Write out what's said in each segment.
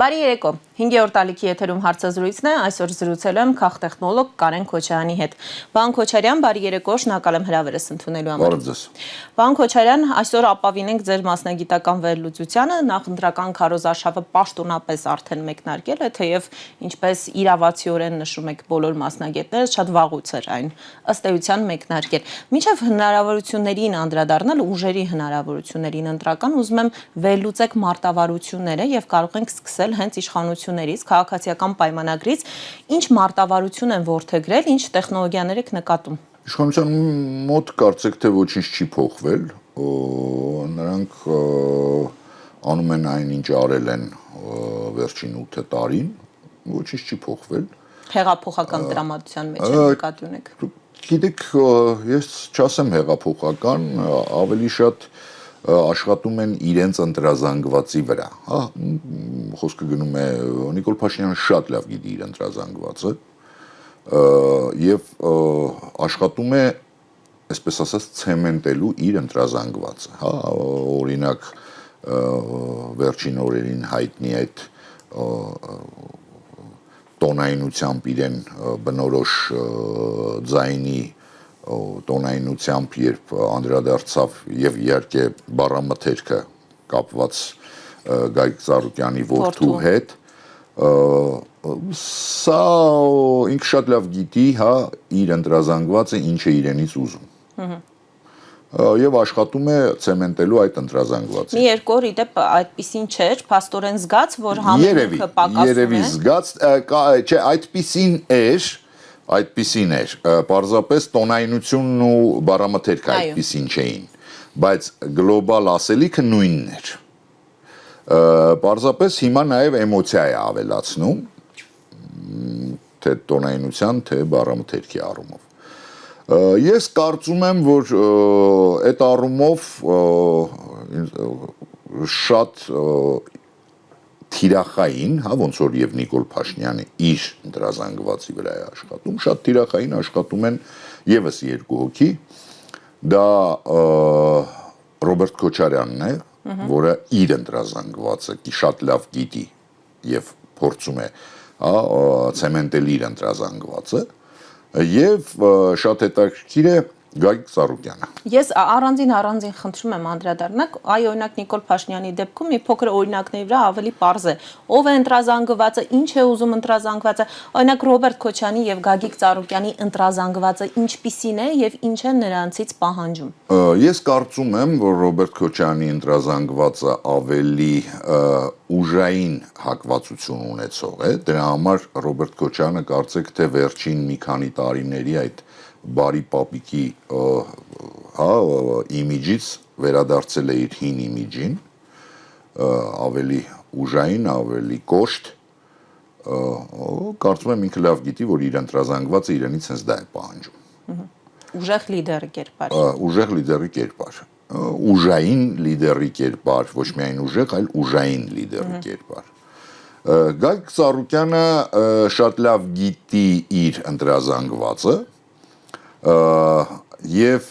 Բարի երեկո, 5-րդ ալիքի եթերում հարցազրույցն է, այսօր զրուցել եմ քաղտեխնոլոգ Կարեն Քոչարյանի հետ։ Պարոն Քոչարյան, բարի երեկո, շնորհակալ եմ հրավերս ընդունելու համար։ Պարոն Քոչարյան, այսօր ապավինենք ձեր մասնագիտական վերլուծությանը, նախընտրական քարոզարշավը պաշտոնապես արդեն մեկնարկել է, թեև ինչպես իրավացիորեն նշում եք բոլոր մասնագետները, շատ վաղուց էր այն ըստ էության մեկնարկել։ Մինչև հնարավորություններին անդրադառնալ, ուժերի հնարավորություններին ընտրական, ուզում եմ վերլուծեք մարտավարությունները եւ կարող ենք սկսել հենց իշխանություններից, քաղաքացիական պայմանագրից, ինչ մարտավարություն են որդեգրել, ինչ տեխնոլոգիաներ եք նկատում։ Իշխանության մոտ կարծեք թե ոչինչ չի փոխվել, նրանք անում են այն, ինչ արել են վերջին 8 տարին, ոչինչ չի փոխվել։ Հեղափոխական տրամադրության մեջ նկատի ունեք։ Գիտեք, ես չասեմ հեղափոխական, ավելի շատ աշխատում են իրենց ընտրազանգվածի վրա, հա, խոսքը գնում է Նիկոլ Փաշինյանը շատ լավ գիտի իր ընտրազանգվածը եւ աշխատում է, այսպես ասած, ցեմենտելու իր ընտրազանգվածը, հա, օրինակ վերջին օրերին հայտնի այդ տոնայնությամբ իրեն բնորոշ ձայնի տոնայնությամբ, երբ անդրադարձավ եւ իհարկե բառամթերքը կապված Գագիկ Ծառուկյանի որդու հետ, սա ինքը շատ լավ գիտի, հա, իր ընտրազանգվածը ինչ է իրենից ուզում։ Եվ աշխատում է ցեմենտելու այդ ընտրազանգվածը։ Մի երկու օր իդեպ այդպիսին չէր, փաստորեն զգաց, որ համենքը պակասում է։ Երևի զգաց, չէ, այդպիսին էր, պարզապես տոնայնությունն ու բառամթերքը այդպիսին չէին, բայց գլոբալ ասելիքը նույնն էր։ Պարզապես հիմա նաև էմոցիա է ավելացնում, թե տոնայնության, թե բառամթերքի առումով։ Ես կարծում եմ, որ այդ առումով շատ թիրախային, հա, ոնց որ եւ Նիկոլ Փաշինյանը իր ընտրազանգվածի վրա է աշխատում, շատ թիրախային աշխատում են եւս երկու հոգի, դա Ռոբերտ Քոչարյանն է, որը իր ընտրազանգվածը շատ լավ գիտի եւ փորձում է, հա, ցեմենտել իր ընտրազանգվածը, եւ շատ հետաքրքիր է Գագիկ Ծառուկյանը։ Ես առանձին խնդրում եմ անդրադառնալ, այ օրինակ Նիկոլ Փաշինյանի դեպքում մի փոքր օրինակների վրա ավելի պարզ է։ Ով է ընտրազանգվածը, ինչ է ուզում ընտրազանգվածը, օրինակ Ռոբերտ Քոչյանի եւ Գագիկ Ծառուկյանի ընտրազանգվածը ինչպիսին է եւ ինչ է նրանցից պահանջում։ Ես կարծում եմ, որ Ռոբերտ Քոչյանի ընտրազանգվածը ավելի ուժային հակվածություն ունեցող է, դրա համար Ռոբերտ Քոչյանը կարծեք թե վերջին մի քանի տարիների այդ բարի պապիկի իմիջից վերադարձել է իր հին իմիջին, ավելի ուժային, ավելի կոշտ, կարծում եմ ինքը լավ գիտի, որ իր ընտրազանգվածը իրենից հենց դա է պահանջում։ Ուժեղ լիդերի կերպար։ Ուժեղ լիդերի կերպար։ Ուժային լիդերի կերպար, ոչ միայն ուժեղ, այլ ուժային լիդերի կերպար։ Գագիկ Ծառուկյանը շատ լավ գիտի իր ընտրազանգվածը եւ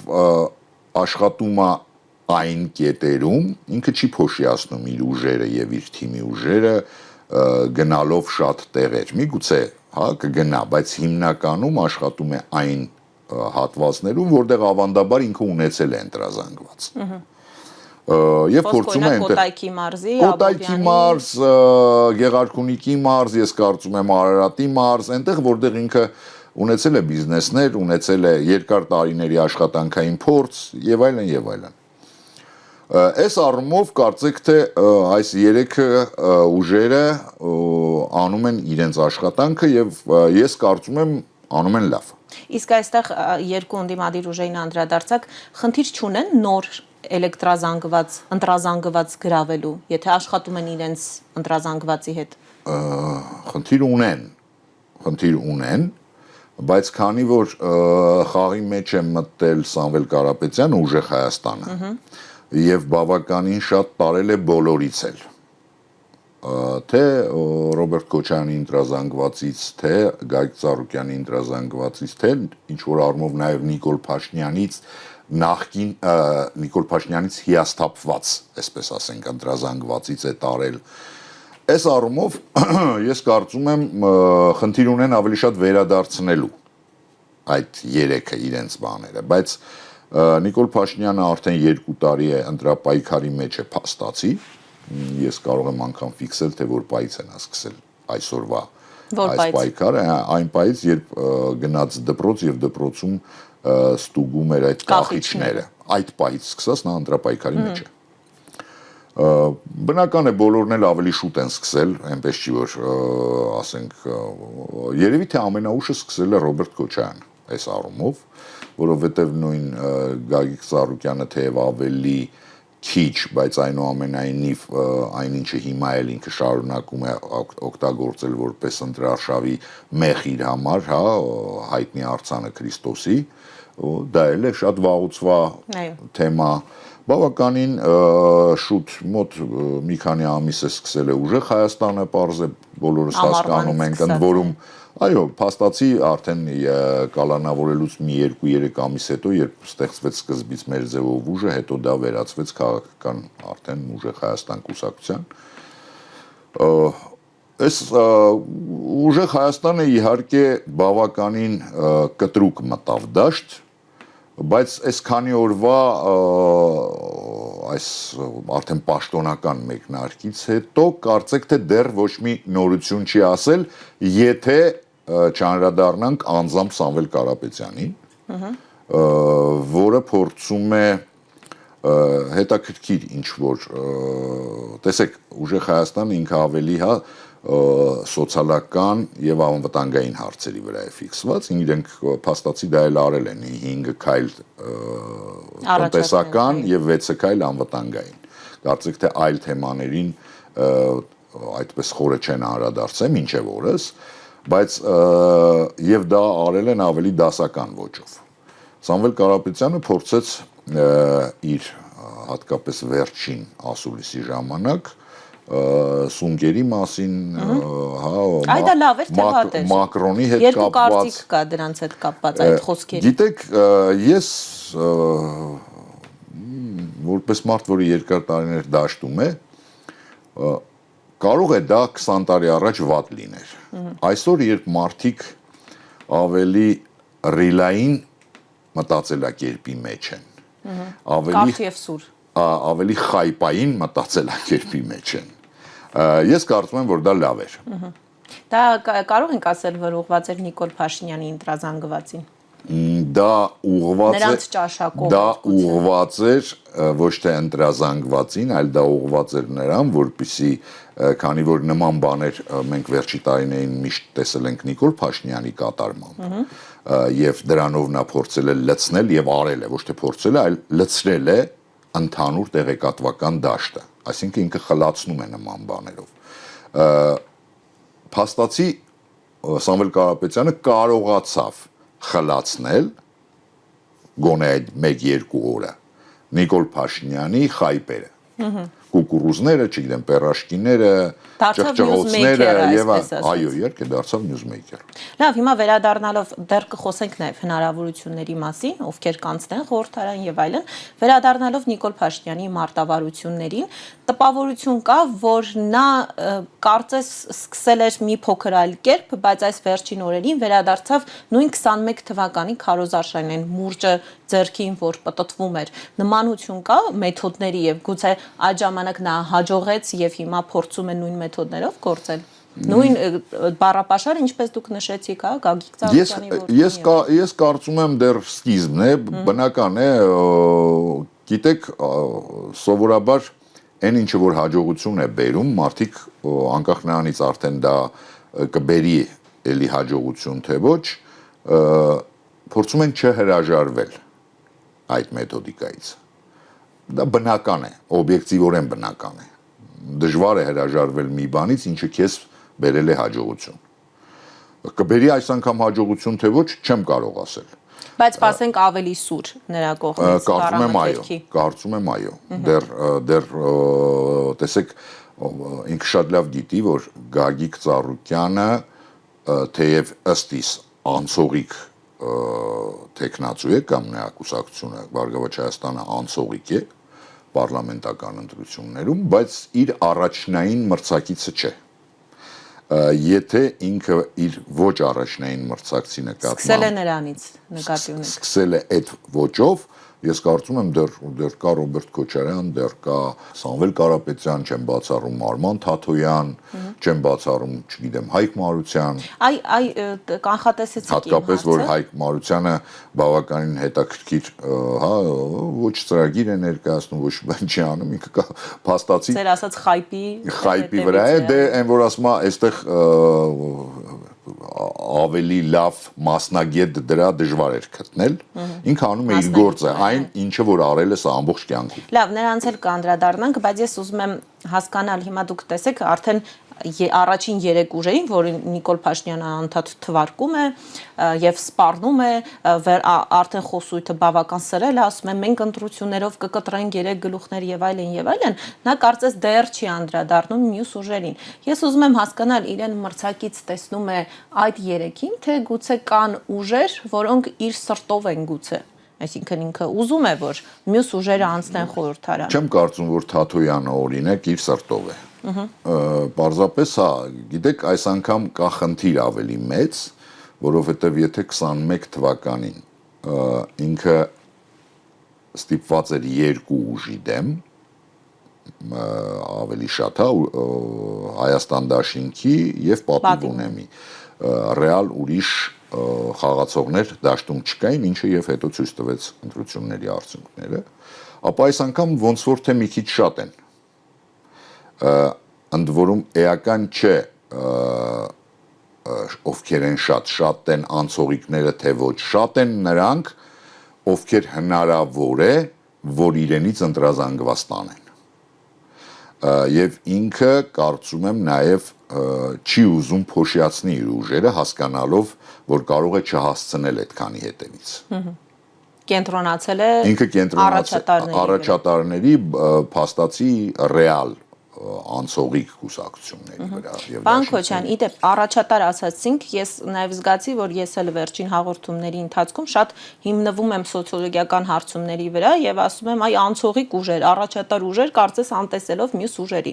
աշխատում է այն կետերում, ինքը չի փոշիացնում իր ուժերը եւ իր թիմի ուժերը գնալով շատ տեղեր։ Միգուցե, հա, կգնա, բայց հիմնականում աշխատում է այն հատվածներում, որտեղ ավանդաբար ինքը ունեցել է ընտրազանգված։ Եվ փորձում է Կոտայքի մարզի, Կոտայքի մարզ, Գեղարքունիքի մարզ, ես կարծում եմ Արարատի մարզ, այնտեղ որտեղ ինքը ունեցել է բիզնեսներ, ունեցել է երկար տարիների աշխատանքային փորձ եւ այլն եւ այլն։ Այս առումով կարծեք թե այս երեքը ուժերը անում են իրենց աշխատանքը եւ ես կարծում եմ անում են լավ։ Իսկ այստեղ երկու ընդդիմադիր ուժերին անդրադարձակ, խնդիր չունեն նոր ընտրազանգված գրավելու, եթե աշխատում են իրենց ընտրազանգվածի հետ։ Խնդիր ունեն, բայց քանի որ խաղի մեջ է մտել Սամվել Կարապետյանը, Ուժեղ Հայաստանը, եւ բավականին շատ տարել է բոլորից էլ, թե Ռոբերտ Քոչարյանի ընտրազանգվածից, թե Գագիկ Ծառուկյանի ընտրազանգվածից, թե ինչ որ առումով նաեւ Նիկոլ Փաշինյանից նախկին Նիկոլ Փաշինյանից հիասթափված, այսպես ասենք, ընտրազանգվածից է տարել Այս առումով ես կարծում եմ խնդիր ունեն ավելի շատ վերադարձնելու այդ երեքը իրենց բաները, բայց Նիկոլ Փաշինյանը արդեն 2 տարի է ընտրապայքարի մեջ է փաստացի, ես կարող եմ անգամ ֆիքսել, թե որ պայից են սկսել այսօրվա այս պայքարը, այն պայից, երբ գնաց դպրոց եւ դպրոցում ստուգում էր այդ կախիչները, այդ պայից սկսած նա ընտրապայքարի մեջ է։ Բնական է բոլորն էլ ավելի շուտ են սկսել, այնպես չի որ ասենք երևի թե ամենաուշը սկսել է Ռոբերտ Քոչարյանը այս առումով, որովհետև նույն Գագիկ Ծառուկյանը թեև ավելի քիչ, բայց այնուամենայնիվ այնինչը հիմա էլ ինքը շարունակում է օգտագործել որպես ընտրարշավի մեղ իր համար, հա, հայտնի արձանը Քրիստոսի, դա էլ է շատ վաղուցվա թեմա, բավականին շուտ մոտ մի քանի ամիս է սկսել է ուժեղ Հայաստանը, պարզ է բոլորս հասկանում ենք, ընդ որում այո, փաստացի արդեն կալանավորելուց մի 2-3 ամիս հետո, երբ ստեղծվեց սկզբից մեր ձևով ուժը, հետո դա վերածվեց քաղաքական արդեն ուժեղ Հայաստան կուսակցության։ Այս ուժեղ Հայաստանը իհարկե բավականին կտրուկ մտավ դաշտ, բայց այս քանի օրվա այս արդեն պաշտոնական մեկնարկից հետո կարծեք թե դեռ ոչ մի նորություն չի ասել, եթե չանդրադառնանք անձամբ Սամվել Կարապետյանին, որը փորձում է հետաքրքիր ինչ որ տեսեք ուժեղ Հայաստանը ինքը ավելի հա սոցիալական եւ անվտանգային հարցերի վրա է ֆիքսված, իրենք փաստացի դա էլ արել են 5 քայլ տնտեսական եւ 6 քայլ անվտանգային։ Կարծեք թե այլ թեմաներին այդպես խորը չեն անդրադարձել մինչեւ օրս, բայց եւ դա արել են ավելի դասական ոճով։ Սամվել Կարապետյանը փորձեց իր հատկապես վերջին ասուլիսի ժամանակ սունկերի մասին, հա, Մակրոնի հետ կապված։ Երկու կարծիք կա դրանց հետ կապված այդ խոսքերի։ Գիտեք, ես որպես մարդ, որը երկար տարիներ դաշտում է, կարող է դա 20 տարի առաջ վատ լիներ։ Այսօր, երբ մարդիկ ավելի ռիլային մտածելակերպի մեջ են, ավելի խայպային մտածելակերպի մեջ են, ես կարծում եմ, որ դա լավ էր։ Դա կարող ենք ասել, որ ուղղված էր Նիկոլ Փաշինյանի ընտրազանգվածին։ Դա ուղղված է նրանց ճաշակով։ Դա ուղղված էր ոչ թե ընտրազանգվածին, այլ դա ուղղված էր նրան, որպեսզի քանի որ նման բաներ մենք վերջի տարիներին միշտ տեսել ենք Նիկոլ Փաշինյանի կատարմամբ, եւ դրանով նա փորձել է լցնել եւ արել է, ոչ թե փորձել է, այլ լցրել է ընդհանուր տեղեկատվական դաշտը, այսինքն ինքը խլացնում է նման բաներով։ Փաստացի Սամվել Կարապետյանը կարողացավ խլացնել գոնե այդ 1-2 օրը Նիկոլ Փաշինյանի խայպերը, կուկուռուզները, չգիտեմ, պերաշկիները, ճղճղոցները եւ այո, իհարկե դարձավ նյուզմեյքեր։ Լավ, հիմա վերադառնալով դեռ կխոսենք նաեւ հնարավորությունների մասին, ովքեր կանցնեն խորհրդարան եւ այլն, վերադառնալով Նիկոլ Փաշինյանի մարտավարություններին, տպավորություն կա, որ նա կարծես սկսել էր մի փոքր այլ կերպ, բայց այս վերջին օրերին վերադարձավ նույն 21 թվականի քարոզարշավային մուրճը ձեռքին, որ պտտվում էր։ Նմանություն կա մեթոդների եւ գուցե այդ ժամանակ նա հաջողեց եւ հիմա փորձում է նույն մեթոդներով գործել։ Նույն բառապաշարը, ինչպես դուք նշեցիք, հա, Գագիկ Ծառուկյանի Ես կարծում եմ դեռ սկիզբն է, բնական է, գիտեք, սովորաբար այն ինչը որ հաջողություն է բերում, մարդիկ անկախ նրանից արդեն դա կբերի էլի հաջողություն թե ոչ, փորձում են չհրաժարվել այդ մեթոդիկայից։ Դա բնական է, օբյեկտիվորեն բնական է։ Դժվար է հրաժարվել մի բանից, ինչը քեզ բերել է հաջողություն։ Կբերի այս անգամ հաջողություն թե ոչ, չեմ կարող ասել։ Բայց ասենք ավելի սուր նրա կողմից Կարծում եմ այո։ Դեռ տեսեք, ինքը շատ լավ գիտի, որ Գագիկ Ծառուկյանը թեև ըստ իս անցողիկ տեխնացու է կամ նրա կուսակցությունը Բարգավաճ Հայաստանը անցողիկ է, պարլամենտական ընտրություններում, բայց իր առաջնային մրցակիցը չէ։ Եթե ինքը իր ոչ առաջնային մրցակցի նկատմամբ Սկսել է նրանից նկատի ունենք։ Սկսել է այդ ոճով, ես կարծում եմ դեռ կա Ռոբերտ Քոչարյան, դեռ կա Սամվել Կարապետյան, չեմ բացառում Արման Թաթոյան, չեմ բացառում, չգիտեմ, Հայկ Մարության։ Այ կանխատեսեցիք Հատկապես որ Հայկ Մարությանը բավականին հետաքրքիր, հա, ոչ ծրագիր է ներկայացնում, ոչ բան չի անում, ինքը կա փաստացի Ձեր ասած խայպի վրա է, դե այն որ ասում է, այստեղ ավելի լավ մասնագետ դրա դժվար էր գտնել, ինքը անում է իր գործը, այն ինչը որ արել է սա ամբողջ կյանքում։ Լավ, նրանց էլ կանդրադառնանք, բայց ես ուզում եմ հասկանալ, հիմա դուք տեսեք, արդեն առաջին 3 ուժերին, որ Նիկոլ Փաշինյանը անդադ թվարկում է եւ սպառնում է, արդեն խոսույթը բավական սրել է, ասում է մենք ընտրություններով կկտրենք 3 գլուխներ եւ այլն, նա կարծես դեռ չի անդրադառնում մյուս ուժերին։ Ես ուզում եմ հասկանալ, իրեն մրցակից տեսնում է այդ 3-ին, թե գուցե կան ուժեր, որոնք իր սրտով են գուցե։ Այսինքն ինքը ուզում է, որ մյուս ուժերը անցնեն խորհրդարան։ Չեմ կարծում, որ Թաթոյանը օրինակ իր սրտով է։ Պարզապես հա, գիտեք, այս անգամ կա խնդիր ավելի մեծ, որովհետև եթե 21 թվականին ինքը ստիպված էր 2 ուժի դեմ, ավելի շատ, հա, Հայաստան դաշինքի եւ Պատիվ ունեմի, ռեալ ուրիշ խաղացողներ դաշտում չկային, ինչը եւ հետո ցույց տվեց ընտրությունների արդյունքները, ապա այս անգամ ոնց որ թե մի քիչ շատ են։ Ընդ որում էական չէ ովքեր են շատ են անցողիկները թե ոչ, շատ են նրանք, ովքեր հնարավոր է, որ իրենից ընտրազանգված տանեն։ Եվ ինքը կարծում եմ նաև չի ուզում փոշիացնի իր ուժերը, հասկանալով, որ կարող է չհասցնել այդքանի հետևից։ Կենտրոնացել է ինքը առաջատարների փաստացի ռեալ անցողիկ կուսակցությունների վրա։ Պարոն Քոչարյան, իդեպ առաջատար ասացինք, ես նաև զգացի, որ ես էլ վերջին հաղորդումների ընթացքում շատ հիմնվում եմ սոցիոլոգիական հարցումների վրա եւ ասում եմ, այ անցողիկ ուժեր, առաջատար ուժեր, կարծես անտեսելով մյուս ուժերի։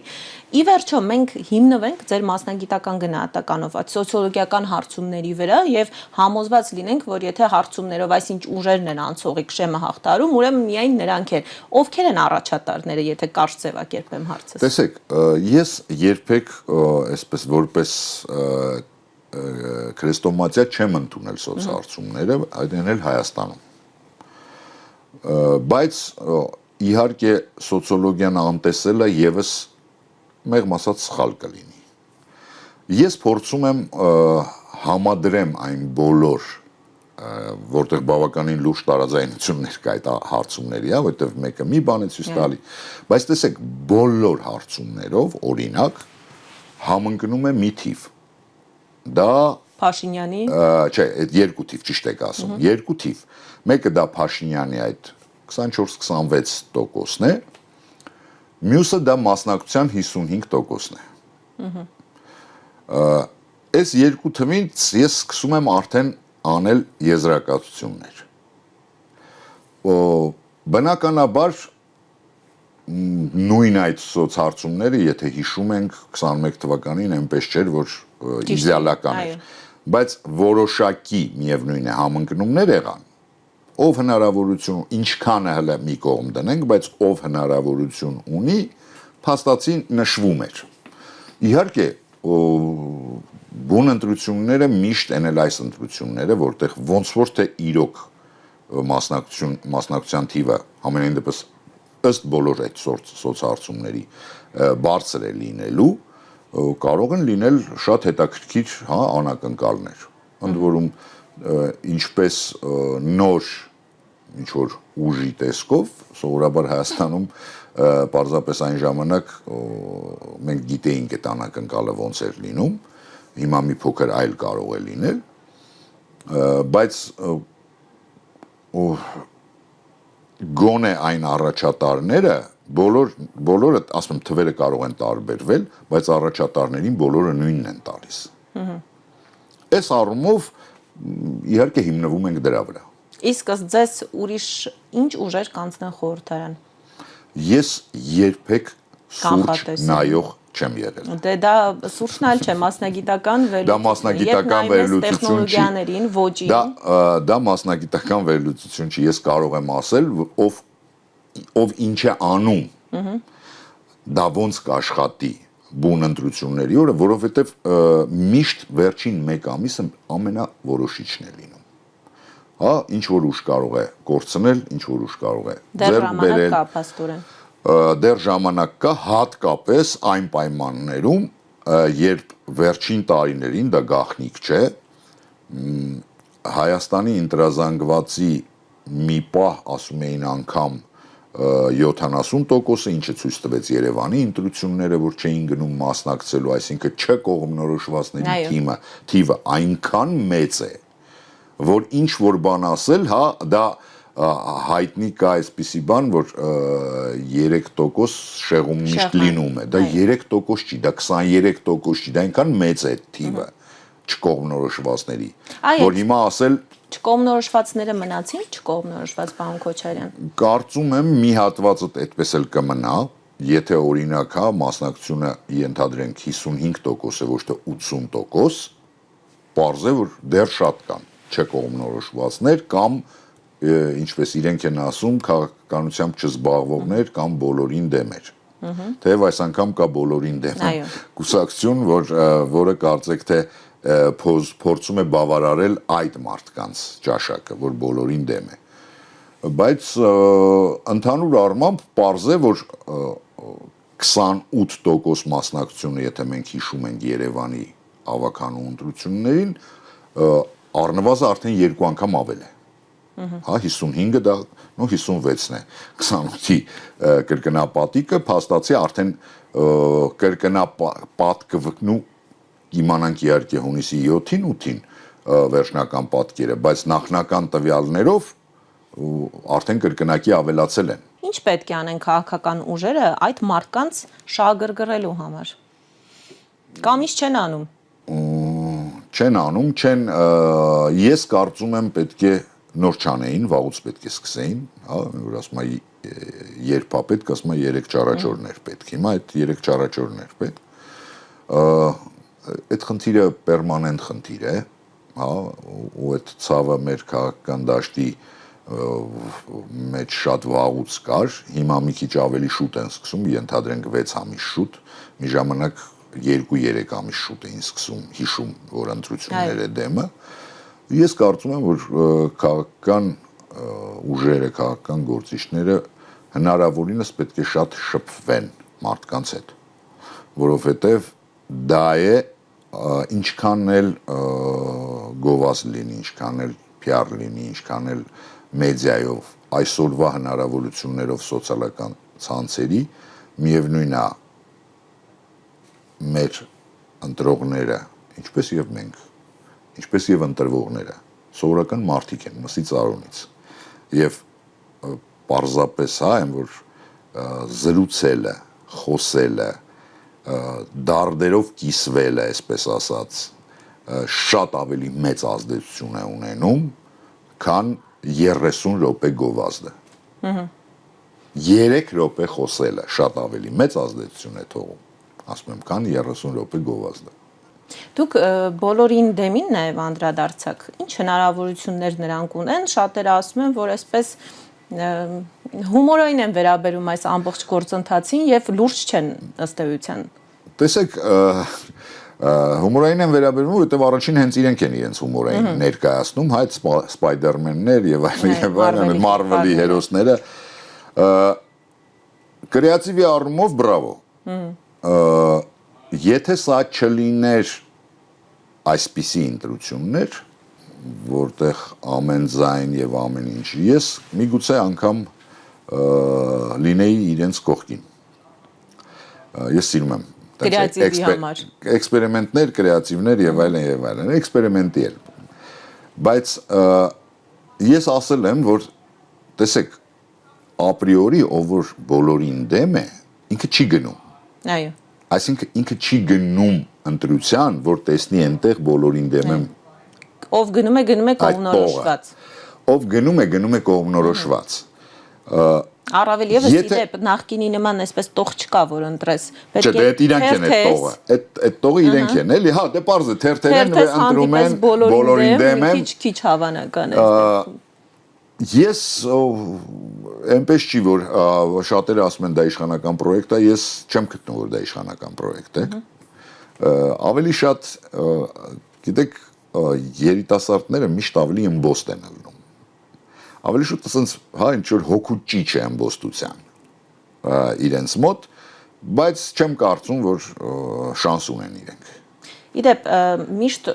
Ի վերջո մենք հիմնվենք ձեր մասնագիտական գնահատականով այդ սոցիոլոգիական հարցումների վրա եւ համոզված լինենք, որ եթե հարցումներով այսինչ ուժերն են անցողիկ շեմը հաղթարում, ուրեմն միայն նրանք են։ Ովքեր են առաջատարները, եթե կարճ ձևակերպեմ հարցը։ Տեսեք, ես երբեք այսպես որպես քրեստոմատիա չեմ ընդունել սոցհարցումները, այդն էլ Հայաստանում։ Բայց իհարկե սոցիոլոգիան անտեսելը եւս մեղմ ասած սխալ կլինի։ Ես փորձում եմ համադրեմ այն բոլոր, որտեղ բավականին լուրջ տարաձայնություններ կա այդ հարցումների, հա, որտեղ մեկը մի բան է ցույց տալի, բայց տեսեք, բոլոր հարցումներով, օրինակ, համընկնում է մի թիվ։ Դա Փաշինյանի, չէ, այդ 2 թիվ, ճիշտ եք ասում, 2 թիվ։ Մեկը դա Փաշինյանի այդ 24-26%-ն է, մյուսը դա մասնակցության 55%-ն է։ Այս 2 թվից ես սկսում եմ արդեն անել եզրակացություններ։ Բնականաբար նույն այդ սոցհարցումները, եթե հիշում ենք 21 թվականին այնպես չէր, որ իդեալական էր, բայց որոշակի միևնույն է համընկնումներ եղան, ով հնարավորություն, ինչքանը հələ մի կողմ դնենք, բայց ով հնարավորություն ունի, փաստացի նշվում էր։ Իհարկե, բուն ընտրությունները միշտ են էլ այս ընտրությունները, որտեղ ոնց որ թե իրոք մասնակցության թիվը ամենայն դեպս ըստ բոլոր այդ սոցհարցումների բարձր է լինելու, կարող են լինել շատ հետաքրքիր, հա, անակնկալներ։ Ընդ որում ինչպես նոր ինչ որ ուժի տեսքով, սովորաբար Հայաստանում պարզապես այն ժամանակ մենք գիտեինք այդ անակնկալը ոնց էր լինում, հիմա մի փոքր այլ կարող է լինել, բայց գոնե այն առաջատարները բոլորը, ասում եմ, թվերը կարող են տարբերվել, բայց առաջատարներին բոլորը նույնն են տալիս։ Այս առումով իհարկե հիմնվում ենք դրա վրա։ Իսկ ձեզ ուրիշ ինչ ուժեր կանցնեն խորհրդարան։ ես երբեք սուրճ նայող չեմ եղել։ Դե դա սուրճն այլ չէ, մասնագիտական Դա մասնագիտական վերլուծություն չի։ Տեխնոլոգիաներին, ոճին։ Դա մասնագիտական վերլուծություն չի, ես կարող եմ ասել, ով ինչ է անում, դա ոնց կաշխատի բուն ընտրությունների օրը, որովհետև միշտ վերջին 1 ամիսը ամենավորոշիչն է լինում։ Հա, ինչ որ ուժ կարող է կորցնել, ինչ որ ուժ կարող է ձեռք բերել։ Դեռ ժամանակ կա, հատկապես այն պայմաններում, երբ վերջին տարիներին դա գաղտնիք չէ, Հայաստանի ընտրազանգվածի մի պահ ասում էին անգամ 70%-ը, ինչը ցույց տվեց Երևանի ընտրությունները, որ չէին գնում մասնակցելու, այսինքն չկողմնորոշվածների թիվը այնքան մեծ է, որ ինչ որ բան ասել, հա, դա հայտնի կա այսպիսի բան, որ 3% շեղում միշտ լինում է, դա 3% չի, դա 23% չի, դա այնքան մեծ է թիվը չկողմնորոշվածների, որ հիմա ասել Չկողմնորոշվածները մնացին, չկողմնորոշված պարոն Քոչարյան։ Կարծում եմ մի հատվածը այդպես էլ կմնա, եթե օրինակ հա մասնակցությունը ենթադրենք 55% է, ոչ թե 80%, պարզ է, որ դեռ շատ կան չկողմնորոշվածներ կամ ինչպես իրենք են ասում, քաղաքականությամբ չզբաղվողներ կամ բոլորին դեմեր։ Թեև այս անգամ կա բոլորին դեմ կուսակցություն, որը կարծեք թե փորձում է բավարարել այդ մարդկանց ճաշակը, որ բոլորին դեմ է։ Բայց ընդհանուր առմամբ պարզ է, որ 28% մասնակցությունը, եթե մենք հիշում ենք Երևանի ավականու ընտրություններին, առնվազն արդեն 2 անգամ ավել է։ Հա 55-ը դա 56-ն է 28-ի կրկնապատիկը փաստացի արդեն կրկնապատկվնու իմանանք իհարկե հունիսի 7-ին 8-ին վերջնական պատկերը, բայց նախնական տվյալներով արդեն կրկնակի ավելացել են։ Ինչ պետք է անեն քաղաքական ուժերը այդ մարդկանց շահագրգռելու համար։ Կամ ինչ չեն անում։ Չեն անում, ես կարծում եմ պետք է նոր չանեին, վաղուց պետք է սկսեին, հա, որ ասում է երբ է պետք, ասում է 3 ճարաճորներ պետք։ Հիմա այդ 3 ճարաճորներ պետք։ Այդ խնդիրը պերմանենտ խնդիր է, հա, ու այդ ցավը մեր քաղաքական դաշտի մեջ շատ վաղուց կար, հիմա մի քիչ ավելի շուտ են սկսում, ենթադրենք 6 ամիս շուտ, մի ժամանակ 2-3 ամիս շուտ էին սկսում, հիշում, որ ընտրություններ է դեմը։ Ես կարծում եմ, որ քաղաքական ուժերը, քաղաքական գործիչները հնարավորինս պետք է շատ շփվեն մարդկանց հետ, որովհետև դա է ինչքան էլ գովազ լինի, ինչքան էլ PR լինի, ինչքան էլ մեդիայով այսօրվա հնարավորություններով սոցիալական ցանցերի միևնույն է մեր ընտրողները, ինչպես եւ մենք, ինչպես եւ ընտրվողները, սովորական մարդիկ են մսից արոնից եւ պարզապես հա են, որ զրուցելը, խոսելը, դարդերով կիսվելը, այսպես ասած, շատ ավելի մեծ ազդեցություն է ունենում, քան 30 րոպե գովազդը։ 3 րոպե խոսելը շատ ավելի մեծ ազդեցություն է թողում, ասում եմ, քան 30 րոպե գովազդը։ Դուք բոլորին դեմին նաև անդրադարձաք, ինչ հնարավորություններ նրանք ունեն, շատերը ասում են, որ այսպես հումորային են վերաբերում այս ամբողջ գործընթացին եւ լուրջ չեն ըստ էության։ Տեսեք, հումորային են վերաբերվում, որովհետեւ առաջին հենց իրենք են իրենց հումորային ներկայացնում, հայ Սպայդերմեններ եւ այլն, Marvel-ի հերոսները, կրեատիվի առումով բրավո։ Եթե սա չլիներ այսպիսի ընտրություններ, որտեղ ամեն ձայն եւ ամեն ինչ, ես միգուցե անգամ լինեի իրենց կողքին։ Ես սիրում եմ կրեատիվի համար էքսպերիմենտներ, կրեատիվներ եւ այլն, էքսպերիմենտի էլ։ Բայց ես ասել եմ, որ տեսեք, ապրիորի ով որ բոլորին դեմ է, ինքը չի գնում։ Այո։ Այսինքն ինքը չի գնում ընտրության, որ տեսնի այնտեղ բոլորին դեմ եմ։ Ով գնում է կողմնորոշված։ Ով գնում է կողմնորոշված։ Առավել եւս իդեպ նախկինի նման այսպես տող չկա, որ ընտրես։ Չէ, դե այդ իրանք են այդ տողը։ Այդ տողը իրանք են, էլի, հա, դե պարզ է, թերթերեն ընտրում են բոլորին դեմ են։ Քիչ հավանական է։ Ես այնպես չի, որ շատերը ասում են դա իշխանական պրոյեկտ է, ես չեմ գտնում, որ դա իշխանական պրոյեկտ է։ Ավելի շատ, գիտեք, երիտասարդները միշտ ավելի ըմբոստ են ելնում։ Ավելի շուտ ասենց, հա, ինչ-որ հոգու ճիչ է ըմբոստության իրենց մոտ, բայց չեմ կարծում, որ շանս ունեն իրենք։ Իդեպ միշտ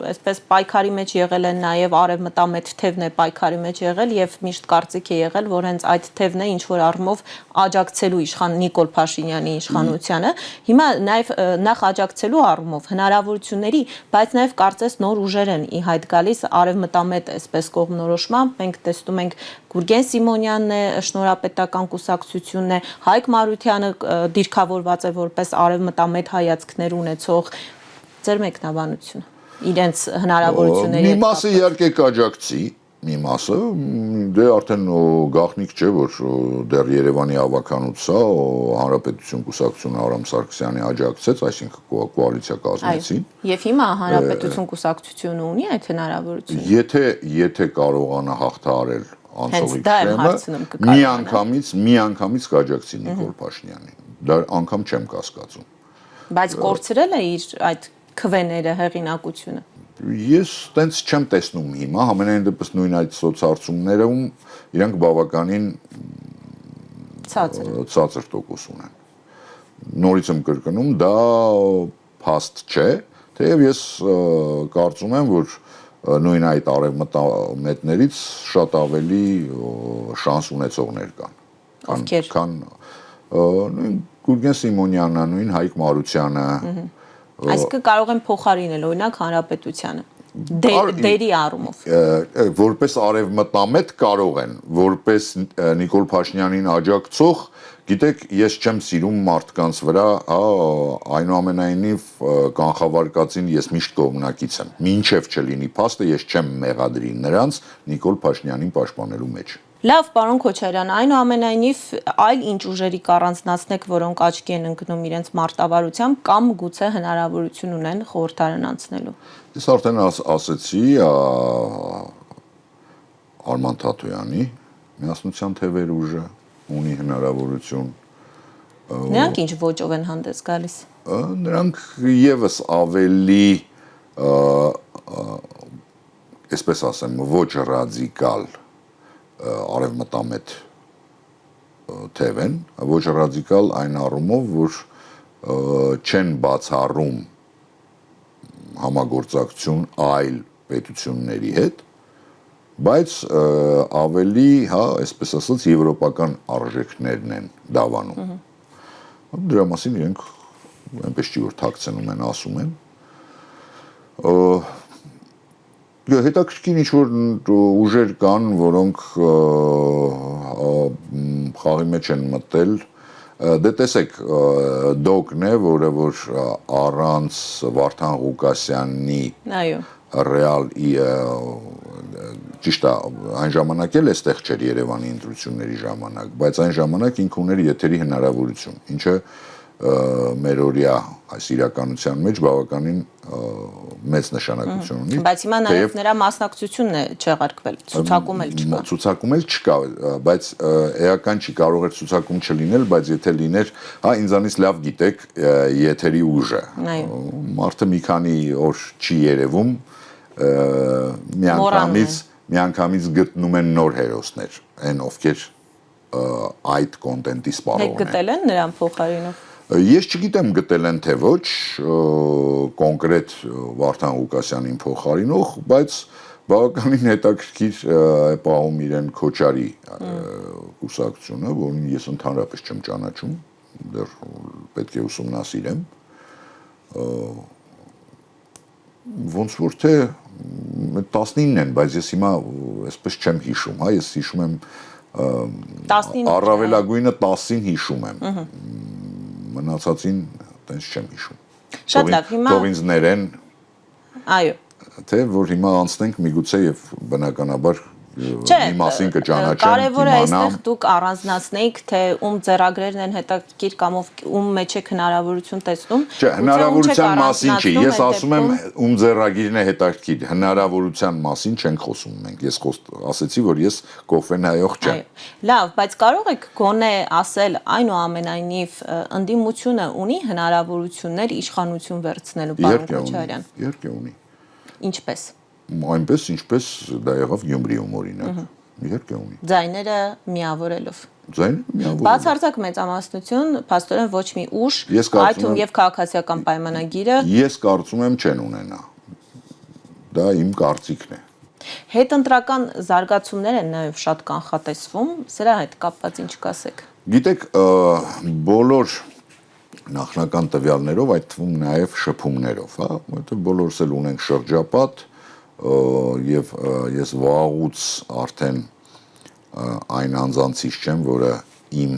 այսպես պայքարի մեջ եղել են նաև արևմտամետ թևն է պայքարի մեջ եղել եւ միշտ կարծիք է եղել, որ հենց այդ թևն է ինչ որ առումով աջակցելու իշխան Նիկոլ Փաշինյանի իշխանությանը։ Հիմա նաև նախ աջակցելու առումով հնարավորությունների, բայց նաև կարծես նոր ուժեր են ի հայտ գալիս արևմտամետ այսպես կողմնորոշմամբ։ Մենք տեսնում ենք Գուրգեն Սիմոնյանն է, շնորհապետական կուսակցությունն է, Հայկ Մարությանը դիրքավորված է որպես արևմտամետ հայացքներ ունեցող Ձեր մեկնաբանությունը իրենց հնարավորությունների մի մասը իհարկե կաջակցի, մի մասը դե արդեն գաղտնիք չէ, որ դեռ Երևանի ավականությունա Հանրապետություն կուսակցությունը Արամ Սարգսյանի աջակցեց, այսինքն կոալիցիա կազմեցին։ Եվ հիմա Հանրապետություն կուսակցությունը ունի այդ հնարավորությունը։ Եթե կարողանա հաղթահարել անցողիկ շեմը, միանգամից կաջակցի Նիկոլ Փաշինյանին։ Դա անգամ չեմ կասկածում։ Բայց կորցրել է իր այդ քվեները, հեղինակությունը։ Ես տենց չեմ տեսնում հիմա, համենայն դեպս նույն այդ սոցհարցումներում իրանք բավականին ցածր տոկոս ունեն։ Նորից եմ կրկնում, դա փաստ չէ, թեև ես կարծում եմ, որ նույն այդ արևմտամետներից շատ ավելի շանս ունեցողներ կան։ Ովքեր։ Քան նույն Գուրգեն Սիմոնյանը, նույն Հայկ Մարությանը, Այսինքն կարող են փոխարինել օրինակ Հանրապետությանը դերի առումով։ Որպես արևմտամետ կարող են, որպես Նիկոլ Փաշինյանին աջակցող, գիտեք, ես չեմ սիրում մարդկանց վրա, այնուամենայնիվ կանխավարկածին ես միշտ կողմնակից եմ։ Մինչև չլինի փաստը, ես չեմ մեղադրի նրանց Նիկոլ Փաշինյանին պաշտպանելու մեջ։ Լավ, պարոն Քոչարյան, այնուամենայնիվ այլ ինչ ուժերի կառանձնացնեք, որոնք աչքի են ընկնում իրենց մարտավարությամբ կամ գուցե հնարավորություն ունեն խորհրդարան անցնելու։ Ես արդեն ասեցի Արման Թաթոյանի միասնության թևեր ուժը ունի հնարավորություն։ Նրանք ինչ ոճով են հանդես գալիս։ Նրանք եւս ավելի այսպես ասեմ, ոչ ռադիկալ արևմտամետ թև են, ոչ ռադիկալ այն առումով, որ չեն բացառում համագործակցություն այլ պետությունների հետ, բայց ավելի, հա, այսպես ասած, եվրոպական արժեքներն են դավանում։ Դրա մասին իրենք այնպես չի որ թաքցնում են, ասում են։ Հետաքրքիր ինչ-որ ուժեր կան, որոնք խաղի մեջ են մտել, դե տեսեք, դոգն է, որը որ առանց Վարդան Ղուկասյանի ռեալ ճիշտ է, այն ժամանակ էլ էստեղ չէր Երևանի ընտրությունների ժամանակ, բայց այն ժամանակ ինքը ուներ եթերի հնարավորություն, ինչը մերօրյա այս իրականության մեջ բավականին մեծ նշանակություն ունի։ Բայց հիմա նաև նրա մասնակցությունն է չեղարկվել, ցուցակում էլ չկա։ Ցուցակում էլ չկա, բայց էական չի կարող էր ցուցակում չլինել, բայց եթե լիներ, հա ինձանից լավ գիտեք եթերի ուժը։ Մարդը մի քանի օր չի երևում, միանգամից գտնում են նոր հերոսներ, այն ովքեր այդ կոնտենտի սպառողն են։ Եք գտել են նրան փոխարինող։ Ես չգիտեմ գտել են թե ոչ կոնկրետ Վարդան Ղուկասյանին փոխարինող, բայց բավականին հետաքրքիր պահում իրեն Քոչարի կուսակցությունը, որին ես ընդհանրապես չեմ ճանաչում, դեռ պետք է ուսումնասիրեմ։ Ոնց որ թե 19-ն են, բայց ես հիմա այսպես չեմ հիշում, հա, ես հիշում եմ առավելագույնը 10-ին հիշում եմ։ Մնացածին տենց չեմ հիշում։ Շատ լավ, հիմա թող ինձ ներեն։ Այո։ Թե որ հիմա անցնենք միգուցե եւ բնականաբար մի մասին կճանաչեմ, կարևորը այստեղ դուք առանձնացնեիք, թե ում ձեռագրերն են հետաքրքիր կամ ում մեջ եք հնարավորություն տեսնում։ Չէ, հնարավորության մասին չի, ես ասում եմ ում ձեռագիրն է հետաքրքիր, հնարավորության մասին չենք խոսում մենք։ Ես ասեցի, որ ես կողմենայող չեմ։ Լավ, բայց կարող եք գոնե ասել այնուամենայնիվ ընդդիմությունը ունի հնարավորություններ իշխանություն վերցնելու, պարոն Քոչարյան։ Իհարկե ունի։ Ինչպես։ Այնպես, ինչպես դա եղավ Գյումրիում օրինակ։ Իհարկե ունի։ Ձայները միավորելով։ Ձայները միավորելով։ Բացարձակ մեծամասնություն, փաստորեն ոչ մի ուժ, այդ թվում եւ քաղաքացիական պայմանագիրը։ Ես կարծում եմ չեն ունենա։ Դա իմ կարծիքն է։ Հետընտրական զարգացումներ են նաեւ շատ կանխատեսվում, սրա հետ կապված ինչ կասեք։ Գիտեք, բոլոր նախնական տվյալներով, այդ թվում նաեւ շփումներով, հա, որովհետեւ բոլորս էլ ունենք շրջապատ եւ ես վաղուց արդեն այն անձանցից չեմ, որը իմ,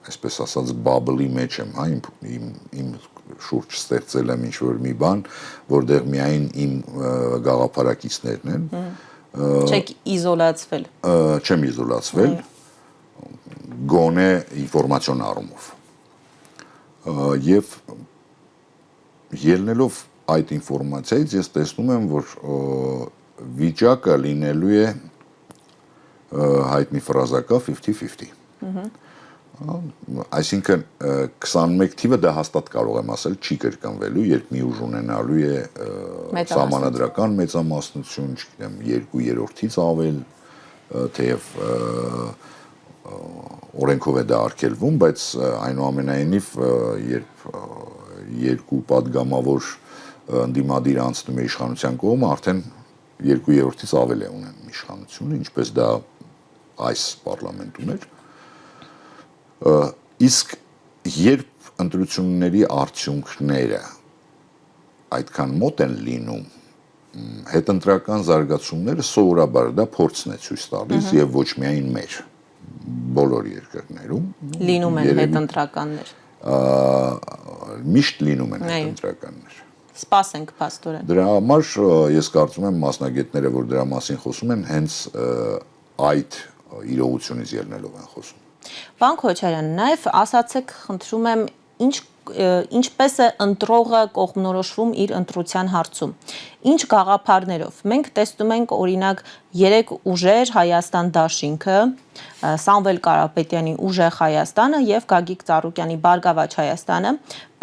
այսպես ասած, բաբլի մեջ եմ, հա, իմ շուրջ ստեղծել եմ ինչ-որ մի բան, որտեղ միայն իմ գաղափարակիցներն են։ Չեք իզոլացվել։ Չեմ իզոլացվել, գոնե ինֆորմացիոն առումով։ Եվ ելնելով այդ ինֆորմացիայից ես տեսնում եմ, որ վիճակը լինելու է հայտնի ֆրազակա 50-50։ Այսինքն 21 թիվը դա հաստատ կարող եմ ասել չի կրկնվելու, երբ մի ուժ ունենալու է սահմանադրական մեծամասնություն, չգիտեմ, 2/3-ից ավել, թեև օրենքով է դա արգելվում, բայց այնուամենայնիվ երբ երկու պատգամավոր ընդդիմադիր անցնում է իշխանության կողմը, արդեն 2/3-ից ավել է ունենում իշխանությունը, ինչպես դա այս պարլամենտում էր։ Իսկ երբ ընտրությունների արդյունքները այդքան մոտ են լինում, հետընտրական զարգացումները սովորաբար դա փորձն է ցույց տալիս եւ ոչ միայն մեր բոլոր երկրներում լինում են հետընտրականներ։ Միշտ լինում են հետընտրականներ։ Սպասենք փաստորեն։ Դրա համար ես կարծում եմ մասնագետները, որ դրա մասին խոսում են, հենց այդ իրողությունից ելնելով են խոսում։ Պարոն Քոչարյան, նաև ասացեք, խնդրում եմ, ինչպես է ընտրողը կողմնորոշվում իր ընտրության հարցում։ Ինչ գաղափարներով։ Մենք տեսնում ենք օրինակ 3 ուժեր Հայաստան դաշինքը, Սամվել Կարապետյանի Ուժեղ Հայաստանը եւ Գագիկ Ծառուկյանի Բարգավաճ Հայաստանը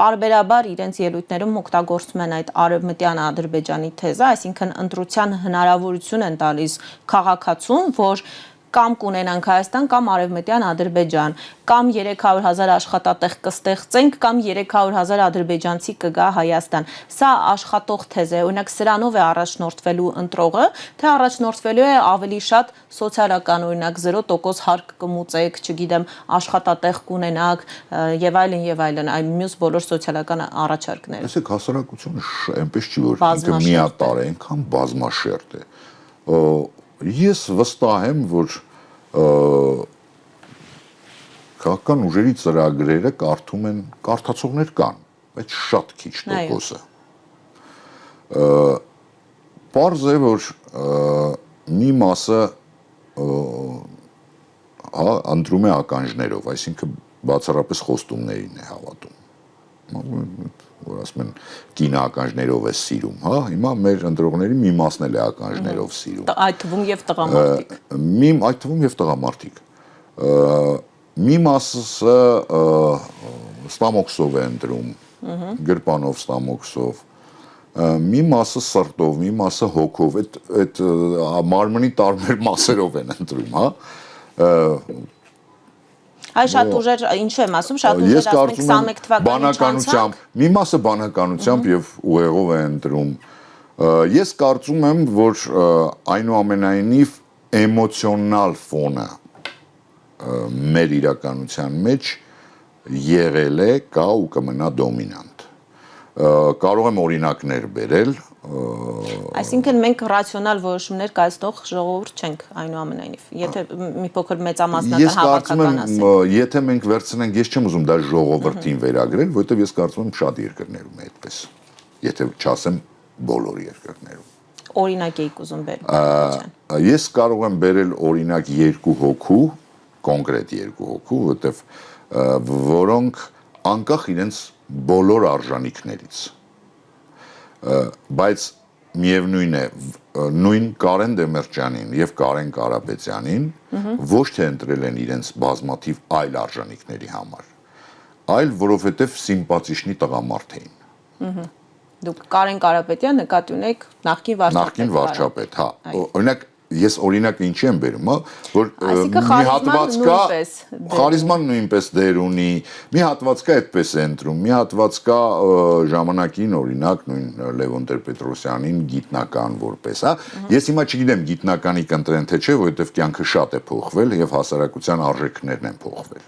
պարբերաբար իրենց ելույթներում օգտագործում են այդ արևմտյան Ադրբեջանի թեզը, այսինքն ընտրության հնարավորություն են տալիս քաղաքացուն, որ կամ կունենանք Հայաստան, կամ արևմտյան Ադրբեջան, կամ 300,000 աշխատատեղ կստեղծենք, կամ 300,000 ադրբեջանցի կգա Հայաստան։ Սա աշխատող թեզ է, օրինակ սրանով է առաջնորդվելու ընտրողը, թե առաջնորդվելու է ավելի շատ սոցիալական, օրինակ 0% հարկ կմուծեք, չգիտեմ, աշխատատեղ կունենաք եւ այլն, այլ մյուս բոլոր սոցիալական առաջարկները։ Այսինքն հասարակությունը այնպես չի, որ ինքը միատարր է, այնքան բազմաշերտ է։ Ես վստահ եմ, որ քաղաքական ուժերի ծրագրերը կարդացողներ կան, բայց շատ քիչ տոկոսը։ Պարզ է, որ մի մասը ընտրում է ականջներով, այսինքն բացառապես խոստումներին է հավատում։ Որ ասում են կինը ականջներով է սիրում, հա, հիմա մեր ընտրողների մի մասն էլ է ականջներով սիրում։ Այդ թվում եւ տղամարդիկ։ Այդ թվում եւ տղամարդիկ։ Մի մասը ստամոքսով է ընտրում, գրպանով, ստամոքսով, մի մասը սրտով, մի մասը հոգով, այդ մարմնի տարբեր մասերով են ընտրում, հա։ Այ շատ ուժեր, ինչու եմ ասում, շատ ուժեր ասում ենք 21 թվականի բանականությամբ, մի մասը բանականությամբ եւ ուղեղով է ընտրում։ Ես կարծում եմ, որ այնուամենայնիվ էմոցիոնալ ֆոնը մեր իրականության մեջ եղել է, կա ու կմնա դոմինանտ։ Կարող եմ օրինակներ բերել, Այսինքն մենք ռացիոնալ որոշումներ կայացնող ժողովուրդ չենք այնուամենայնիվ, եթե մի փոքր մեծամասնական հավաքական ասենք։ Եթե մենք վերցնենք, ես չեմ ուզում դա ժողովրդին վերագրել, որովհետև ես կարծում եմ շատ երկրներում է այդպես, եթե չասեմ բոլոր երկրներում։ օրինակ եք ուզում բերել։ Ես կարող եմ բերել օրինակ 2 հոգու, կոնկրետ 2 հոգու, որտեվ որոնք անկախ իրենց բոլոր արժանինքներից, բայց միևնույն է, նույն Կարեն Դեմիրճյանին եւ Կարեն Կարապետյանին ոչ թե ընտրել են իրենց բազմաթիվ այլ արժանինքների համար, այլ որովհետեւ սիմպաթիշնի տղամարդ էին։ Դուք Կարեն Կարապետյան նկատի ունեք նախկին վարչապետ, հա, օրինակ ես օրինակը ինչի եմ բերում, որ մի հատված կա, խարիզման նույնպես դեր ունի, մի հատված կա այդպես է ընտրում, մի հատված կա ժամանակին օրինակ նույն Լևոն Տեր-Պետրոսյանին գիտնական որպես, հա, ես հիմա չգիտեմ գիտնականի կընտրեն թե չէ, որովհետև կյանքը շատ է փոխվել եւ հասարակության արժեքներն են փոխվել։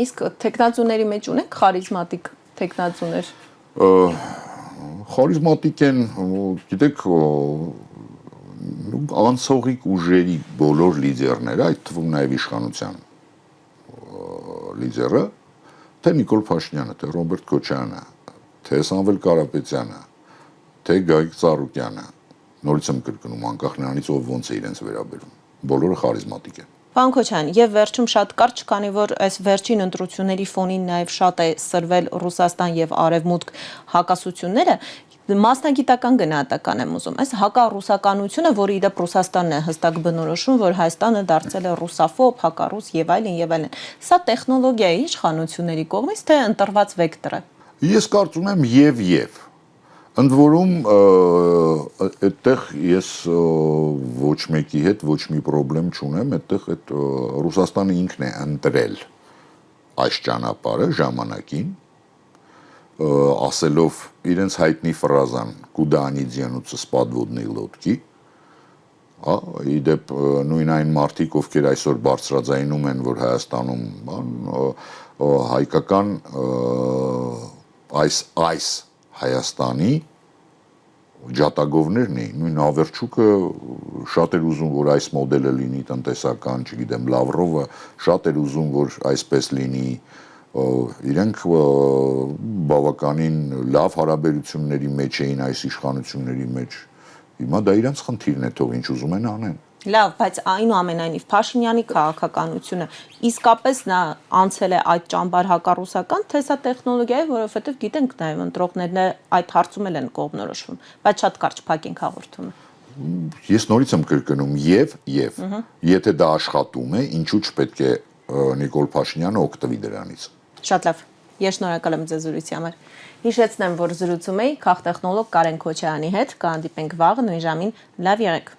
Իսկ տեխնացուների մեջ ունեք խարիզմատիկ տեխնացուներ։ Խարիզմատիկ են, գիտեք, անցողիկ ուժերի բոլոր լիդերները, այդ թվում նաև իշխանության լիդերը, թե Նիկոլ Փաշինյանը, թե Ռոբերտ Քոչարյանը, թե Սամվել Կարապետյանը, թե Գագիկ Ծառուկյանը, նորից եմ կրկնում, անկախ նրանից ով ոնց է իրենց վերաբերում, բոլորը խարիզմատիկ են։ Պարոն Քոչարյան, եւ վերջում շատ կարճ, քանի որ այս վերջին ընտրությունների ֆոնին նաեւ շատ է սրվել Ռուսաստան եւ Արևմուտք հակասությունները, մասնագիտական գնահատական եմ ուզում։ Այս հակառուսականությունը, որը իդեպ Ռուսաստանն է հստակ բնորոշում, որ Հայաստանը դարձել է ռուսաֆոբ, հակառուս եւ այլն եւ այլն։ Սա տեխնոլոգիա է իշխանությունների կողմից, թե ընտրված վեկտոր է։ Ես կարծում եմ եւ ընդ որում այդտեղ ես ոչ մեկի հետ ոչ մի խնդրեմ չունեմ, այդտեղ այդ Ռուսաստանը ինքն է ընտրել այս ճանապարհը ժամանակին, ասելով իրենց հայտնի ֆրազան «Կուդա они денутся с подводной лодки», իդեպ նույն այն մարդիկ, ովքեր այսօր բարձրաձայնում են, որ Հայաստանում հայկական այս Հայաստանի ջատագովներն էին, նույն Ավերչուկը շատ էր ուզում, որ այս մոդելը լինի տնտեսական, չգիտեմ, Լավրովը շատ էր ուզում, որ այսպես լինի, իրենք բավականին լավ հարաբերությունների մեջ էին այս իշխանությունների մեջ, հիմա դա իրենց խնդիրն է, թող ինչ ուզում են անեն։ Լավ, բայց այնուամենայնիվ Փաշինյանի քաղաքականությունը իսկապես նա անցել է այդ ճամբար հակառուսական, թե սա տեխնոլոգիա է, որովհետև գիտենք նաև ընտրողներն այդ հարցում են կողմնորոշվում, բայց շատ կարճ փակենք հաղորդումը։ Ես նորից եմ կրկնում եւ եթե դա աշխատում է, ինչու չպետք է Նիկոլ Փաշինյանը օգտվի դրանից։ Շատ լավ։ Ես շնորհակալ եմ ձեզ զրույցի համար։ Հիշեցնեմ, որ զրուցում էի քաղտեխնոլոգ Կարեն Քոչարյանի հետ, կհանդիպենք վաղը նույն ժամին, լավ եղեք։